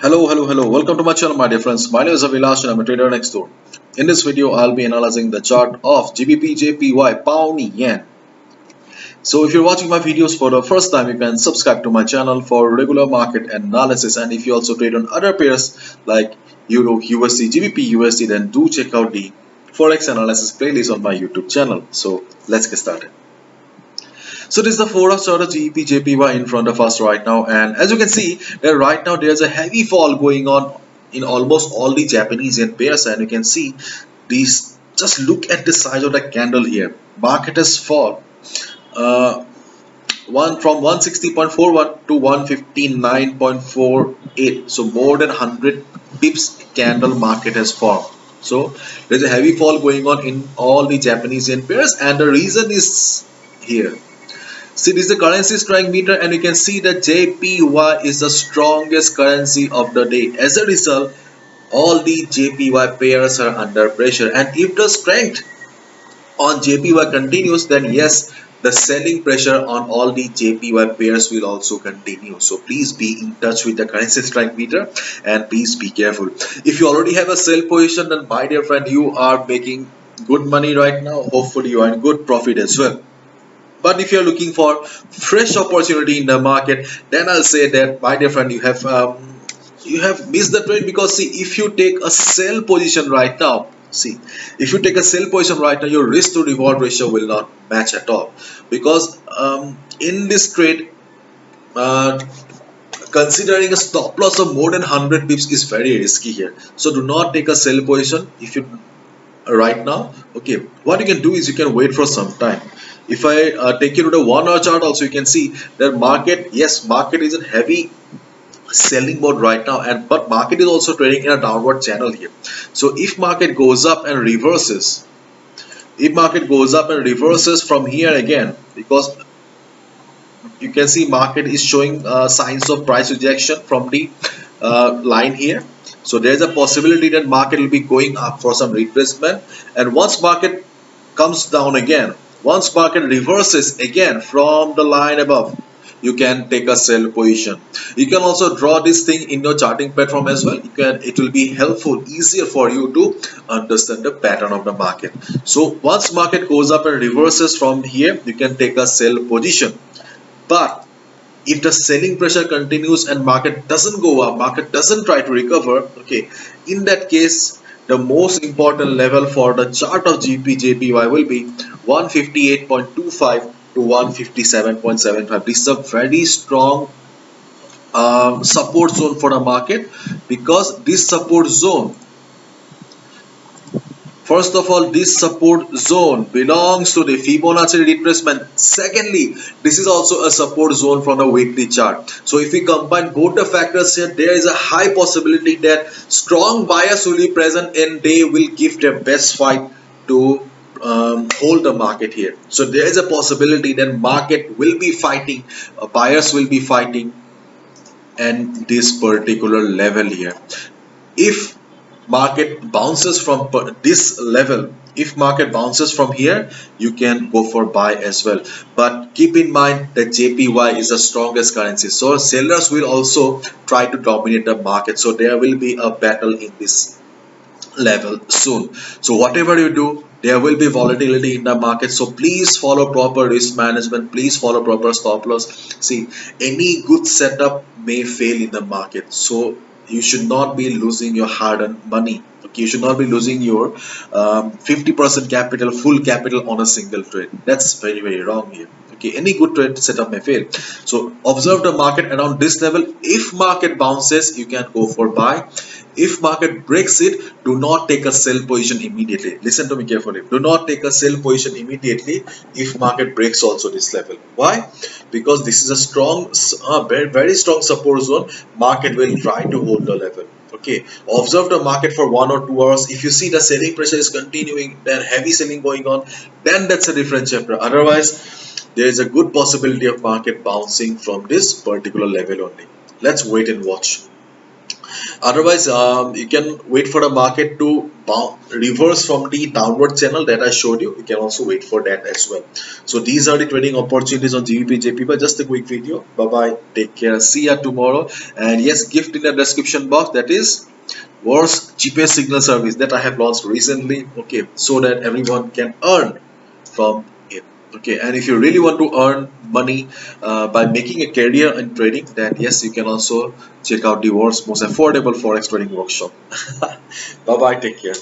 Hello. Welcome to my channel, my dear friends. My name is Avilash and I'm a trader next door. In this video, I'll be analyzing the chart of GBPJPY pound yen. So if you're watching my videos for the first time, you can subscribe to my channel for regular market analysis. And if you also trade on other pairs like Euro, USD, GBP, USD, then do check out the Forex analysis playlist on my YouTube channel. So let's get started. So this is the 4-hour chart of GBPJPY in front of us right now, and as you can see that right now there's a heavy fall going on in almost all the Japanese yen pairs, and you can see these. Just look at the size of the candle here. Market has fallen one from 160.41 to 159.48, so more than 100 pips candle market has formed. So there's a heavy fall going on in all the Japanese yen pairs, and the reason is here. See, this is the currency strength meter, and you can see that JPY is the strongest currency of the day. As a result, all the JPY pairs are under pressure, and if the strength on JPY continues, then yes, the selling pressure on all the JPY pairs will also continue. So please be in touch with the currency strength meter and please be careful. If you already have a sell position, then my dear friend, you are making good money right now. Hopefully you are in good profit as well. But if you're looking for fresh opportunity in the market, then I'll say that, my dear friend, you have missed the trade, because see, if you take a sell position right now, see, if you take a sell position right now, your risk to reward ratio will not match at all, because in this trade, uh, considering a stop loss of more than 100 pips is very risky here. So do not take a sell position if you right now. Okay, what you can do is you can wait for some time. If I take you to the 1 hour chart also, you can see that market, yes, market is in heavy selling mode right now, and but market is also trading in a downward channel here. So if market goes up and reverses, from here again, because you can see market is showing signs of price rejection from the line here. So there's a possibility that market will be going up for some retracement, and once market comes down again, once market reverses again from the line above, you can take a sell position. You can also draw this thing in your charting platform as well. It will be helpful, easier for you to understand the pattern of the market. So once market goes up and reverses from here, you can take a sell position. But if the selling pressure continues and market doesn't go up, market doesn't try to recover, okay, in that case, the most important level for the chart of GBPJPY will be 158.25 to 157.75. This is a very strong support zone for the market, because this support zone, first of all, this support zone belongs to the Fibonacci retracement. Secondly, this is also a support zone from the weekly chart. So if we combine both the factors here, there is a high possibility that strong buyers will be present and they will give their best fight to hold the market here. So there is a possibility that market will be fighting, buyers will be fighting, and this particular level here. If market bounces from this level, if market bounces from here, you can go for buy as well. But keep in mind that JPY is the strongest currency, so sellers will also try to dominate the market. So there will be a battle in this level soon. So whatever you do, there will be volatility in the market, so please follow proper risk management, please follow proper stop loss. See, any good setup may fail in the market, so you should not be losing your hard-earned money. Okay, you should not be losing your 50% capital, full capital on a single trade. That's very wrong here. Okay, any good trade setup may fail. So observe the market around this level. If market bounces, you can go for buy. If market breaks it, do not take a sell position immediately. Listen to me carefully. Do not take a sell position immediately if market breaks also this level. Why? Because this is a strong, very strong support zone. Market will try to hold the level. Okay, observe the market for 1 or 2 hours. If you see the selling pressure is continuing, then heavy selling going on, then that's a different chapter. Otherwise, there is a good possibility of market bouncing from this particular level only. Let's wait and watch. Otherwise, you can wait for the market to reverse from the downward channel that I showed you. You can also wait for that as well. So these are the trading opportunities on GBPJPY. Just a quick video. Bye bye. Take care. See ya tomorrow. And yes, gift in the description box. That is was GPS signal service that I have launched recently. Okay, so that everyone can earn from it. Okay, and if you really want to earn money by making a career in trading, then yes, you can also check out the world's most affordable forex trading workshop. Bye bye, take care.